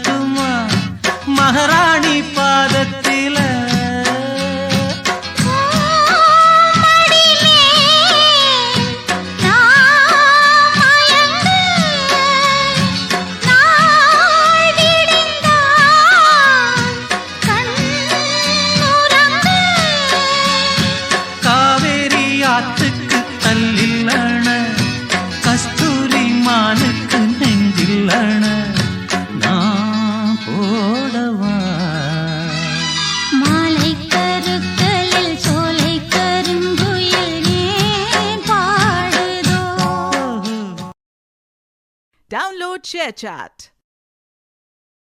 வரட்டுமா மகாராணி பாதத்தில காவேரி ஆத்துக்கு தல்லில்லண கஸ்தூரி மானுக்கு நெஞ்சில்லண நான் போடவா மாலை கருக்களில் சோலை கருங்குயில் ஏன் பாடுதோ. Download ShareChat.